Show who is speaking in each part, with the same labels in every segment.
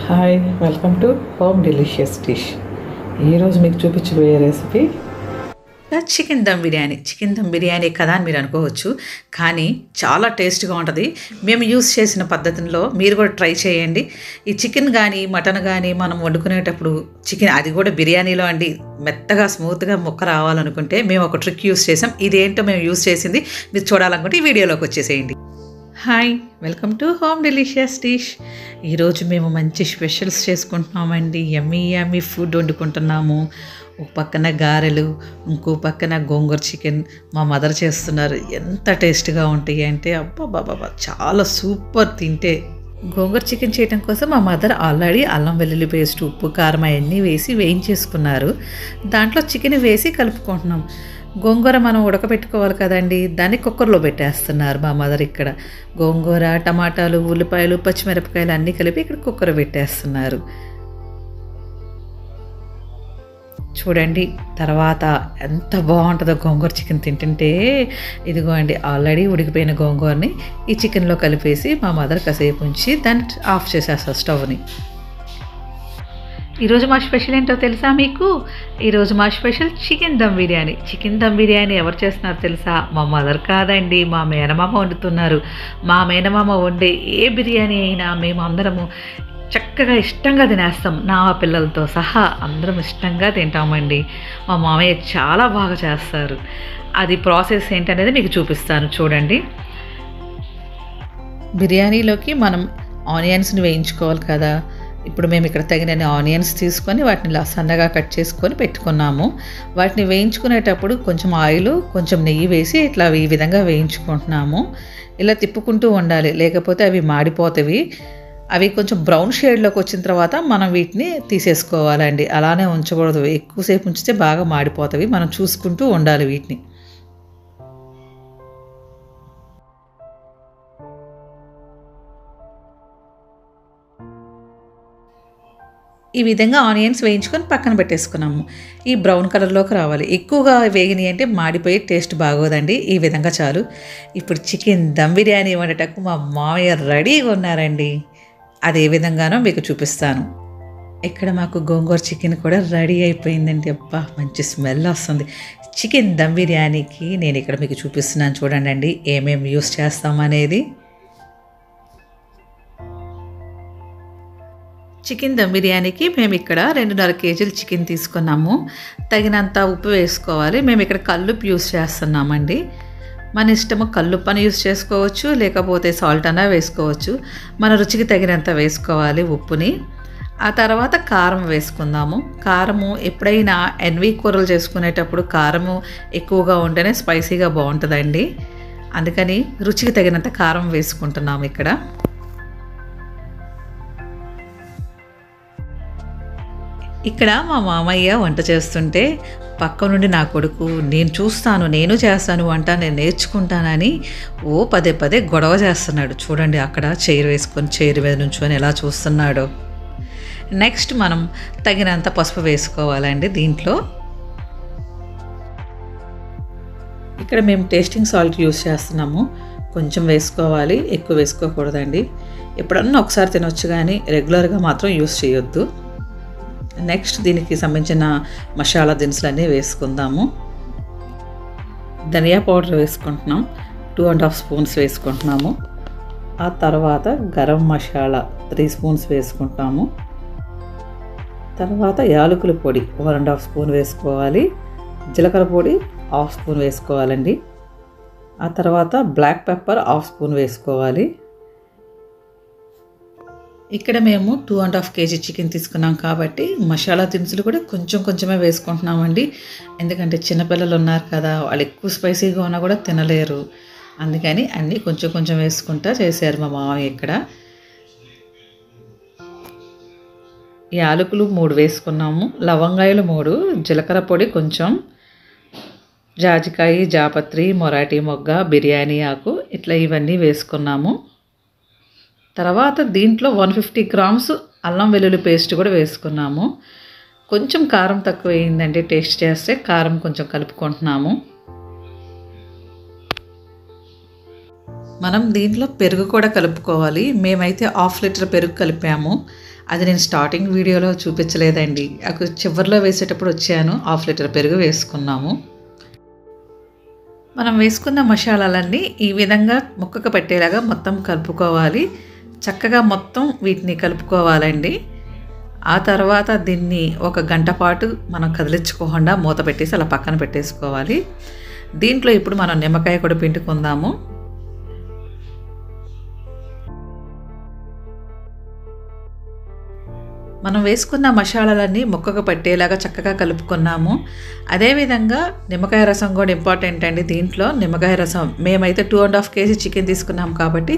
Speaker 1: Hi, welcome to home delicious dish. ఈరోజు మీకు చూపించబోయే రెసిపీ
Speaker 2: చికెన్ దమ్ బిర్యానీ కదా అని మీరు అనుకోవచ్చు, కానీ చాలా టేస్ట్గా ఉంటుంది. మేము యూస్ చేసిన పద్ధతిలో మీరు కూడా ట్రై చేయండి. ఈ చికెన్ కానీ మటన్ కానీ మనం వండుకునేటప్పుడు చికెన్ అది కూడా బిర్యానీలో అండి మెత్తగా స్మూత్గా ముక్క రావాలనుకుంటే మేము ఒక ట్రిక్ యూస్ చేసాం. ఇదేంటో మేము యూస్ చేసింది మీరు చూడాలనుకుంటే ఈ వీడియోలోకి వచ్చేసేయండి. Hi, welcome to home delicious dish. ఈరోజు మేము మంచి స్పెషల్స్ చేసుకుంటున్నామండి. యమ్మీ ఫుడ్ వండుకుంటున్నాము. ఒక పక్కన గారెలు, ఇంకో పక్కన గోంగూర చికెన్ మా మదర్ చేస్తున్నారు. ఎంత టేస్ట్గా ఉంటాయి అంటే అబ్బా చాలా సూపర్. తింటే గోంగూర చికెన్ చేయడం కోసం మా మదర్ ఆల్రెడీ అల్లం వెల్లుల్లి పేస్ట్, ఉప్పు, కారం అవన్నీ వేసి వేయించేసుకున్నారు. దాంట్లో చికెన్ వేసి కలుపుకుంటున్నాం. గోంగూర మనం ఉడకబెట్టుకోవాలి కదండి, దాన్ని కుక్కర్లో పెట్టేస్తున్నారు మా మదర్. ఇక్కడ గోంగూర, టమాటాలు, ఉల్లిపాయలు, పచ్చిమిరపకాయలు అన్నీ కలిపి ఇక్కడ కుక్కర్ పెట్టేస్తున్నారు. చూడండి తర్వాత ఎంత బాగుంటుందో గోంగూర చికెన్ తింటుంటే. ఇదిగో అండి ఆల్రెడీ ఉడికిపోయిన గోంగూరని ఈ చికెన్లో కలిపేసి మా మదర్ కాసేపు ఉంచి దాన్ని ఆఫ్ చేసేస్తారు స్టవ్ని. ఈరోజు మా స్పెషల్ ఏంటో తెలుసా మీకు? ఈరోజు మా special chicken dum biryani. Chicken dum biryani ఎవరు చేస్తున్నారు తెలుసా? మా మదర్ కాదండి, మా మేనమామ వండుతున్నారు. మా మేనమామ వండే ఏ బిర్యానీ అయినా మేము అందరము చక్కగా ఇష్టంగా తినేస్తాం. నా పిల్లలతో సహా అందరం ఇష్టంగా తింటామండి. మా మామయ్య చాలా బాగా చేస్తారు. అది ప్రాసెస్ ఏంటనేది మీకు చూపిస్తాను చూడండి. బిర్యానీలోకి మనం ఆనియన్స్ని వేయించుకోవాలి కదా. ఇప్పుడు మేము ఇక్కడ తగినన్ని ఆనియన్స్ తీసుకొని వాటిని సన్నగా కట్ చేసుకొని పెట్టుకున్నాము. వాటిని వేయించుకునేటప్పుడు కొంచెం ఆయిల్, కొంచెం నెయ్యి వేసి ఇట్లా ఈ విధంగా వేయించుకుంటున్నాము. ఇలా తిప్పుకుంటూ ఉండాలి, లేకపోతే అవి మాడిపోతాయి. అవి కొంచెం బ్రౌన్ షేడ్లోకి వచ్చిన తర్వాత మనం వీటిని తీసేసుకోవాలండి. అలానే ఉంచకూడదు, ఎక్కువసేపు ఉంచితే బాగా మాడిపోతాయి. మనం చూసుకుంటూ ఉండాలి వీటిని. ఈ విధంగా ఆనియన్స్ వేయించుకొని పక్కన పెట్టేసుకున్నాము. ఈ బ్రౌన్ కలర్లోకి రావాలి. ఎక్కువగా వేగినాయి అంటే మాడిపోయి టేస్ట్ బాగోదండి. ఈ విధంగా చాలు. ఇప్పుడు చికెన్ దమ్ బిర్యానీ వండటకు మా మామయ్య రెడీగా ఉన్నారండి. అది ఏ విధంగానో మీకు చూపిస్తాను. ఇక్కడ మాకు గోంగూర చికెన్ కూడా రెడీ అయిపోయిందండి. అబ్బా మంచి స్మెల్ వస్తుంది. చికెన్ దమ్ బిర్యానీకి నేను ఇక్కడ మీకు చూపిస్తున్నాను చూడండి ఏమేమి యూస్ చేస్తామనేది. చికెన్ దమ్ బిర్యానీకి మేము ఇక్కడ 2.5 కేజీలు చికెన్ తీసుకున్నాము. తగినంత ఉప్పు వేసుకోవాలి. మేము ఇక్కడ కల్లుప్పు యూస్ చేస్తున్నామండి. మన ఇష్టము కల్లుప్పు అని యూస్ చేసుకోవచ్చు, లేకపోతే సాల్ట్ అన్నా వేసుకోవచ్చు. మన రుచికి తగినంత వేసుకోవాలి ఉప్పుని. ఆ తర్వాత కారం వేసుకుందాము. కారము ఎప్పుడైనా ఎన్వి కూరలు చేసుకునేటప్పుడు కారము ఎక్కువగా ఉంటేనే స్పైసీగా బాగుంటుందండి. అందుకని రుచికి తగినంత కారం వేసుకుంటున్నాము ఇక్కడ. ఇక్కడ మా మామయ్య వంట చేస్తుంటే పక్క నుండి నా కొడుకు నేను చేస్తాను వంట, నేను నేర్చుకుంటానని పదే గొడవ చేస్తున్నాడు. చూడండి అక్కడ చైర్ వేసుకొని చైర్ మీద నుంచుకొని ఎలా చూస్తున్నాడో. నెక్స్ట్ మనం తగినంత పసుపు వేసుకోవాలండి దీంట్లో. ఇక్కడ మేము టేస్టింగ్ సాల్ట్ యూస్ చేస్తున్నాము. కొంచెం వేసుకోవాలి, ఎక్కువ వేసుకోకూడదండి. ఎప్పుడన్నా ఒకసారి తినొచ్చు కానీ రెగ్యులర్గా మాత్రం యూస్ చేయొద్దు. నెక్స్ట్ దీనికి సంబంధించిన మసాలా దినుసులన్నీ వేసుకుందాము. ధనియా పౌడర్ వేసుకుంటున్నాం, 2.5 స్పూన్స్ వేసుకుంటున్నాము. ఆ తర్వాత గరం మసాలా 3 స్పూన్స్ వేసుకుంటాము. తర్వాత యాలకుల పొడి 1.5 స్పూన్ వేసుకోవాలి. జీలకర్ర పొడి 1/2 స్పూన్ వేసుకోవాలండి. ఆ తర్వాత బ్లాక్ పెప్పర్ 1/2 స్పూన్ వేసుకోవాలి. ఇక్కడ మేము 2.5 కేజీ చికెన్ తీసుకున్నాం కాబట్టి మసాలా దినుసులు కూడా కొంచెమే వేసుకుంటున్నామండి. ఎందుకంటే చిన్నపిల్లలు ఉన్నారు కదా, వాళ్ళు ఎక్కువ స్పైసీగా ఉన్నా కూడా తినలేరు. అందుకని అన్నీ కొంచెం వేసుకుంటా చేశారు మా మామయ్య ఇక్కడ. యాలకులు 3 వేసుకున్నాము, లవంగాయలు 3, జీలకర్ర పొడి కొంచెం, జాజికాయ, జాపత్రి, మొరాఠీ మొగ్గ, బిర్యానీ ఆకు ఇట్లా ఇవన్నీ వేసుకున్నాము. తర్వాత దీంట్లో 150 గ్రామ్స్ అల్లం వెల్లుల్లి పేస్ట్ కూడా వేసుకున్నాము. కొంచెం కారం తక్కువ అయిందండి, టేస్ట్ చేస్తే కారం కొంచెం కలుపుకుంటున్నాము. మనం దీంట్లో పెరుగు కూడా కలుపుకోవాలి. మేమైతే 1/2 లీటర్ పెరుగు కలిపాము. అది నేను స్టార్టింగ్ వీడియోలో చూపించలేదండి. అక్కడ చివరిలో వేసేటప్పుడు వచ్చాను. 1/2 లీటర్ పెరుగు వేసుకున్నాము. మనం వేసుకున్న మసాలాలన్నీ ఈ విధంగా ముక్కకు పట్టేలాగా మొత్తం కలుపుకోవాలి. చక్కగా మొత్తం వీటిని కలుపుకోవాలండి. ఆ తర్వాత దీన్ని 1 గంట పాటు మనం కదిలించుకోకుండా మూత పెట్టేసి అలా పక్కన పెట్టేసుకోవాలి. దీంట్లో ఇప్పుడు మనం నిమ్మకాయ కూడా పిండుకుందాము. మనం వేసుకున్న మసాలాలన్నీ ముక్కకు పట్టేలాగా చక్కగా కలుపుకున్నాము. అదేవిధంగా నిమ్మకాయ రసం కూడా ఇంపార్టెంట్ అండి. దీంట్లో నిమ్మకాయ రసం మేమైతే 2.5 kg చికెన్ తీసుకున్నాం కాబట్టి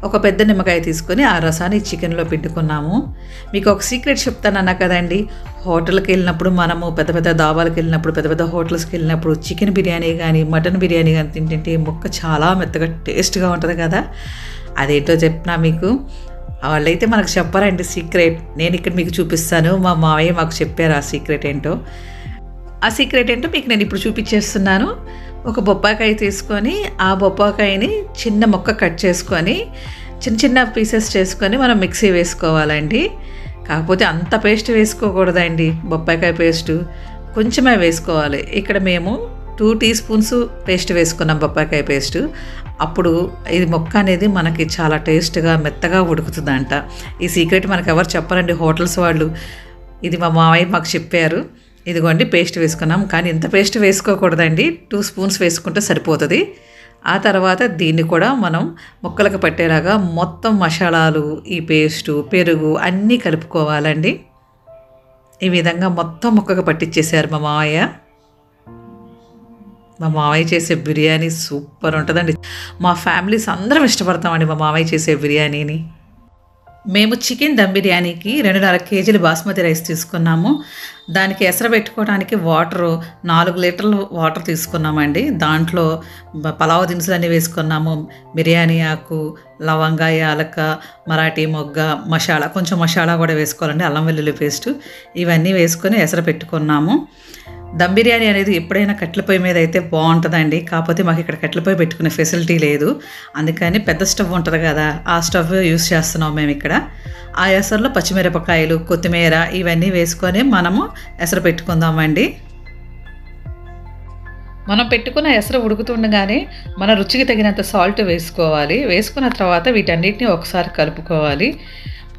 Speaker 2: ఒక పెద్ద నిమ్మకాయ తీసుకొని ఆ రసాన్ని చికెన్లో పిండుకున్నాము. మీకు ఒక సీక్రెట్ చెప్తానన్నా కదండి, హోటల్కి వెళ్ళినప్పుడు మనము పెద్ద పెద్ద దాబాలకు వెళ్ళినప్పుడు పెద్ద పెద్ద హోటల్స్కి వెళ్ళినప్పుడు చికెన్ బిర్యానీ కానీ మటన్ బిర్యానీ కానీ తింటుంటే ముక్క చాలా మెత్తగా టేస్ట్గా ఉంటుంది కదా. అదేంటో చెప్పినా మీకు వాళ్ళైతే మనకు చెప్పారండి సీక్రెట్. నేను ఇక్కడ మీకు చూపిస్తాను. మా మావయ్య మాకు చెప్పారు ఆ సీక్రెట్ ఏంటో. ఆ సీక్రెట్ ఏంటో మీకు నేను ఇప్పుడు చూపించేస్తున్నాను. ఒక బొప్పాకాయ తీసుకొని ఆ బొప్పాకాయని చిన్న ముక్క కట్ చేసుకొని చిన్న చిన్న పీసెస్ చేసుకొని మనం మిక్సీ వేసుకోవాలండి. కాకపోతే అంత పేస్ట్ వేసుకోకూడదండి. బొప్పాకాయ పేస్టు కొంచెమే వేసుకోవాలి. ఇక్కడ మేము 2 teaspoons పేస్ట్ వేసుకున్నాం, బొప్పాకాయ పేస్టు. అప్పుడు ఇది మొక్క అనేది మనకి చాలా టేస్ట్గా మెత్తగా ఉడుకుతుందంట. ఈ సీక్రెట్ మనకు ఎవరు చెప్పారండి, హోటల్స్ వాళ్ళు. ఇది మా మావయ్య మాకు చెప్పారు. ఇదిగోండి పేస్ట్ వేసుకున్నాం, కానీ ఇంత పేస్ట్ వేసుకోకూడదండి. 2 spoons వేసుకుంటే సరిపోతుంది. ఆ తర్వాత దీన్ని కూడా మనం ముక్కలకు పట్టేలాగా మొత్తం మసాలాలు, ఈ పేస్టు, పెరుగు అన్నీ కలుపుకోవాలండి. ఈ విధంగా మొత్తం ముక్కకు పట్టించేశారు మా మావయ్య. మా మావయ్య చేసే బిర్యానీ సూపర్ ఉంటుందండి. మా ఫ్యామిలీస్ అందరం ఇష్టపడతామండి మా మావయ్య చేసే బిర్యానీని. మేము చికెన్ దమ్ బిర్యానీకి 2.5 kg బాస్మతి రైస్ తీసుకున్నాము. దానికి ఎసరు పెట్టుకోవడానికి 4 లీటర్లు వాటర్ తీసుకున్నామండి. దాంట్లో పలావ్ దినుసులన్నీ వేసుకున్నాము. బిర్యానీ ఆకు, లవంగ, యాలక, మరాఠీ మొగ్గ, మసాలా, కొంచెం మసాలా కూడా వేసుకోవాలండి, అల్లం వెల్లుల్లి పేస్టు. ఇవన్నీ వేసుకొని ఎసరు పెట్టుకున్నాము. దమ్ బిర్యానీ అనేది ఎప్పుడైనా కట్టెల పొయ్యి మీద అయితే బాగుంటుందండి. కాకపోతే మాకు ఇక్కడ కట్టెల పొయ్యి పెట్టుకునే ఫెసిలిటీ లేదు. అందుకని పెద్ద స్టవ్ ఉంటుంది కదా, ఆ స్టవ్ యూస్ చేస్తున్నాం మేము ఇక్కడ. ఆ ఎసరులో పచ్చిమిరపకాయలు, కొత్తిమీర ఇవన్నీ వేసుకొని మనము ఎసరు పెట్టుకుందామండి. మనం పెట్టుకున్న ఎసరు ఉడుకుతుండగానే మన రుచికి తగినంత సాల్ట్ వేసుకోవాలి. వేసుకున్న తర్వాత వీటన్నిటిని ఒకసారి కలుపుకోవాలి.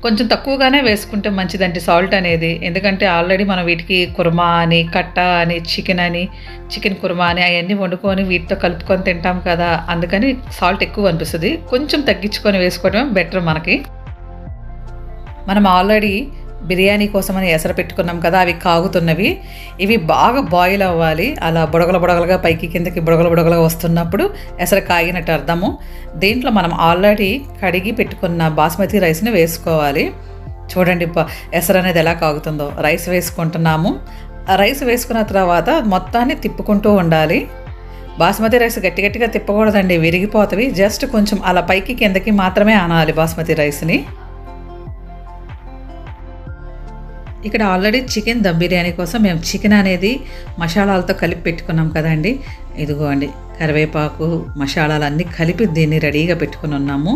Speaker 2: కొంచెం తక్కువగానే వేసుకుంటే మంచిదండి సాల్ట్ అనేది. ఎందుకంటే ఆల్రెడీ మనం వీటికి కుర్మా అని, కట్ట అని, చికెన్ కుర్మా అని అవన్నీ వండుకొని వీటితో కలుపుకొని తింటాం కదా. అందుకని సాల్ట్ ఎక్కువ అనిపిస్తుంది. కొంచెం తగ్గించుకొని వేసుకోవడం బెటర్ మనకి. మనం ఆల్రెడీ బిర్యానీ కోసమని ఎసరు పెట్టుకున్నాం కదా, అవి కాగుతున్నవి. ఇవి బాగా బాయిల్ అవ్వాలి. అలా బుడగలుగా పైకి కిందకి బుడగలుగా వస్తున్నప్పుడు ఎసరు కాగినట్టు అర్థము. దీంట్లో మనం ఆల్రెడీ కడిగి పెట్టుకున్న బాస్మతి రైస్ని వేసుకోవాలి. చూడండి ఎసరు అనేది ఎలా కాగుతుందో. రైస్ వేసుకుంటున్నాము. రైస్ వేసుకున్న తర్వాత మొత్తాన్ని తిప్పుకుంటూ ఉండాలి. బాస్మతి రైస్ గట్టిగా తిప్పకూడదండి, విరిగిపోతవి. జస్ట్ కొంచెం అలా పైకి కిందకి మాత్రమే ఆనాలి బాస్మతి రైస్ని. ఇక్కడ ఆల్రెడీ చికెన్ దమ్ బిర్యానీ కోసం మేము చికెన్ అనేది మసాలాలతో కలిపి పెట్టుకున్నాం కదండి. ఇదిగోండి కరివేపాకు, మసాలాలు అన్నీ కలిపి దీన్ని రెడీగా పెట్టుకుని ఉన్నాము.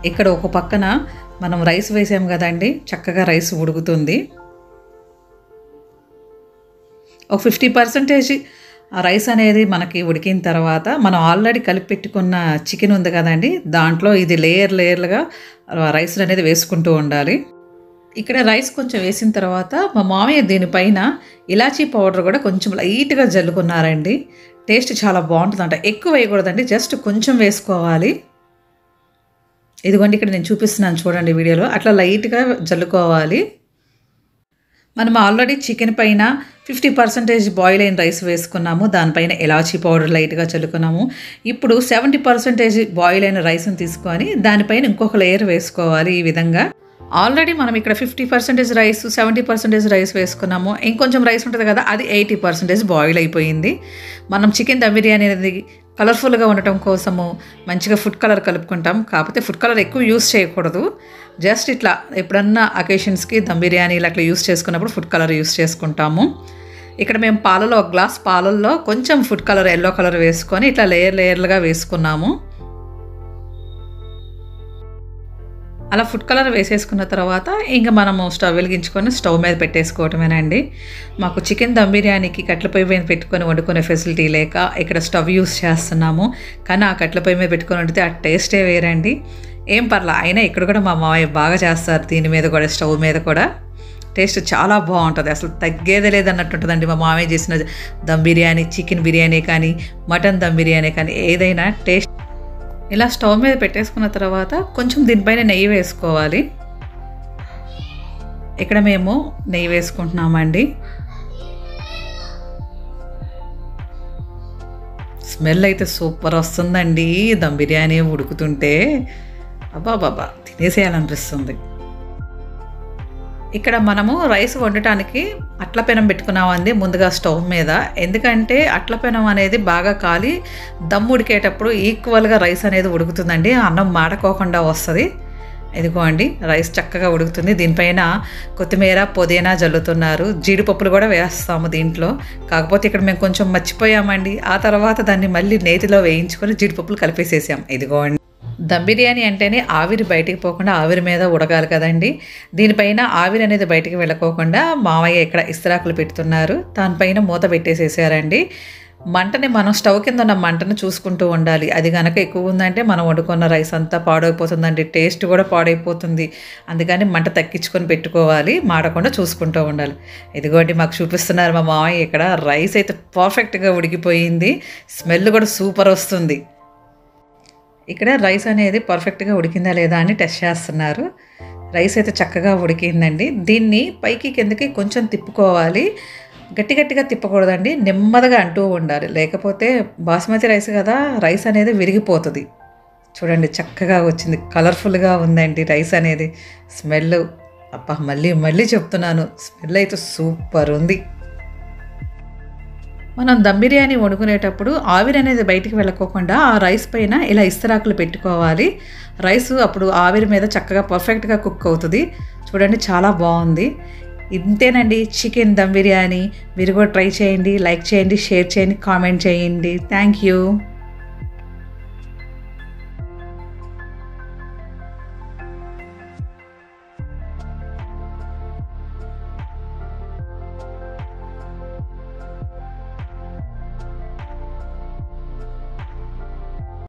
Speaker 2: ఇక్కడ ఒక పక్కన మనం రైస్ వేసాం కదండి, చక్కగా రైస్ ఉడుకుతుంది. ఒక 50% రైస్ అనేది మనకి ఉడికిన తర్వాత మనం ఆల్రెడీ కలిపి పెట్టుకున్న చికెన్ ఉంది కదండి, దాంట్లో ఇది లేయర్లుగా రైస్ అనేది వేసుకుంటూ ఉండాలి. ఇక్కడ రైస్ కొంచెం వేసిన తర్వాత మా మామయ్య దీనిపైన ఇలాచీ పౌడర్ కూడా కొంచెం లైట్గా జల్లుకున్నారండి. టేస్ట్ చాలా బాగుంటుందంట. ఎక్కువ వేయకూడదండి, జస్ట్ కొంచెం వేసుకోవాలి. ఇదిగోండి ఇక్కడ నేను చూపిస్తున్నాను చూడండి వీడియోలో. అట్లా లైట్గా జల్లుకోవాలి. మనం ఆల్రెడీ చికెన్ పైన 50% బాయిల్ అయిన రైస్ వేసుకున్నాము. దానిపైన ఇలాచీ పౌడర్ లైట్గా చల్లుకున్నాము. ఇప్పుడు 70% బాయిల్ అయిన రైస్ని తీసుకొని దానిపైన ఇంకొక లేయర్ వేసుకోవాలి. ఈ విధంగా ఆల్రెడీ మనం ఇక్కడ 50% రైస్, 70% రైస్ వేసుకున్నాము. ఇంకొంచెం రైస్ ఉంటుంది కదా, అది 80% బాయిల్ అయిపోయింది. మనం చికెన్ దమ్ బిర్యానీ అనేది కలర్ఫుల్గా ఉండటం కోసము మంచిగా ఫుడ్ కలర్ కలుపుకుంటాం. కాకపోతే ఫుడ్ కలర్ ఎక్కువ యూస్ చేయకూడదు. జస్ట్ ఇట్లా ఎప్పుడన్నా అకేషన్స్కి దమ్ బిర్యానీలు అట్లా యూస్ చేసుకున్నప్పుడు ఫుడ్ కలర్ యూస్ చేసుకుంటాము. ఇక్కడ మేము పాలలో, ఒక గ్లాస్ పాలల్లో కొంచెం ఫుడ్ కలర్, ఎల్లో కలర్ వేసుకొని ఇట్లా లేయర్లుగా వేసుకున్నాము. అలా ఫుడ్ కలర్ వేసేసుకున్న తర్వాత ఇంకా మనము స్టవ్ వెలిగించుకొని స్టవ్ మీద పెట్టేసుకోవటమేనండి. మాకు చికెన్ దమ్ బిర్యానీకి కట్టెల పొయ్యి మీద పెట్టుకొని వండుకునే ఫెసిలిటీ లేక ఇక్కడ స్టవ్ యూస్ చేస్తున్నాము. కానీ ఆ కట్టెల పొయ్యి మీద పెట్టుకొని వండితే ఆ టేస్టే వేరండి. ఏం పర్లా, అయినా ఇక్కడ కూడా మా మామయ్య బాగా చేస్తారు. దీని మీద కూడా స్టవ్ మీద కూడా టేస్ట్ చాలా బాగుంటుంది. అసలు తగ్గేదే లేదన్నట్టుంటుందండి మా మామయ్య చేసిన దమ్ బిర్యానీ. చికెన్ బిర్యానీ కానీ మటన్ దమ్ బిర్యానీ కానీ ఏదైనా టేస్ట్. ఇలా స్టవ్ మీద పెట్టేసుకున్న తర్వాత కొంచెం దీనిపైన నెయ్యి వేసుకోవాలి. ఇక్కడ మేము నెయ్యి వేసుకుంటున్నామండి. స్మెల్ అయితే సూపర్ వస్తుందండి. దమ్ బిర్యానీ ఉడుకుతుంటే అబ్బాబాబా తినేసేయాలనిపిస్తుంది. ఇక్కడ మనము రైస్ వండటానికి అట్ల పెనం పెట్టుకున్నామండి ముందుగా స్టవ్ మీద. ఎందుకంటే అట్ల పెనం అనేది బాగా కాలి దమ్ ఉడికేటప్పుడు ఈక్వల్గా రైస్ అనేది ఉడుకుతుందండి. అన్నం మాడకోకుండా వస్తుంది. ఇదిగోండి రైస్ చక్కగా ఉడుకుతుంది. దీనిపైన కొత్తిమీర పుదీనా జల్లుతున్నారు. జీడిపప్పులు కూడా వేస్తాము దీంట్లో. కాకపోతే ఇక్కడ మేము కొంచెం మర్చిపోయామండి. ఆ తర్వాత దాన్ని మళ్ళీ నేతిలో వేయించుకొని జీడిపప్పులు కలిపేసేసాం. ఇదిగోండి దమ్ బిర్యానీ అంటేనే ఆవిరి బయటికి పోకుండా ఆవిరి మీద ఉడకాలి కదండి. దీనిపైన ఆవిరి అనేది బయటికి వెళ్ళకోకుండా మామయ్య ఇక్కడ ఇస్తరాకులు పెడుతున్నారు. దానిపైన మూత పెట్టేసేసారండి. మంటని మనం స్టవ్ కింద ఉన్న మంటను చూసుకుంటూ ఉండాలి. అది కనుక ఎక్కువ ఉందంటే మనం వండుకున్న రైస్ అంతా పాడైపోతుందండి. టేస్ట్ కూడా పాడైపోతుంది. అందుకని మంట తగ్గించుకొని పెట్టుకోవాలి. మాడకుండా చూసుకుంటూ ఉండాలి. ఇదిగోండి మాకు చూపిస్తున్నారు మా మామయ్య ఇక్కడ. రైస్ అయితే పర్ఫెక్ట్గా ఉడికిపోయింది. స్మెల్ కూడా సూపర్ వస్తుంది. ఇక్కడ రైస్ అనేది పర్ఫెక్ట్గా ఉడికిందా లేదా అని టెస్ట్ చేస్తున్నారు. రైస్ అయితే చక్కగా ఉడికిందండి. దీన్ని పైకి కిందకి కొంచెం తిప్పుకోవాలి. గట్టిగా తిప్పకూడదండి. నెమ్మదిగా అంటూ ఉండాలి. లేకపోతే బాస్మతి రైస్ కదా, రైస్ అనేది విరిగిపోతుంది. చూడండి చక్కగా వచ్చింది. కలర్ఫుల్గా ఉందండి రైస్ అనేది. స్మెల్ అబ్బా మళ్ళీ చెప్తున్నాను, స్మెల్ అయితే సూపర్ ఉంది. మనం దమ్ బిర్యానీ వండుకునేటప్పుడు ఆవిరి అనేది బయటికి వెళ్ళకోకుండా ఆ రైస్ పైన ఇలా ఇస్తరాకులు పెట్టుకోవాలి. రైస్ అప్పుడు ఆవిరి మీద చక్కగా పర్ఫెక్ట్గా కుక్ అవుతుంది. చూడండి చాలా బాగుంది. ఇంతేనండి చికెన్ దమ్ బిర్యానీ. మీరు కూడా ట్రై చేయండి. లైక్ చేయండి, షేర్ చేయండి, కామెంట్ చేయండి. Thank you.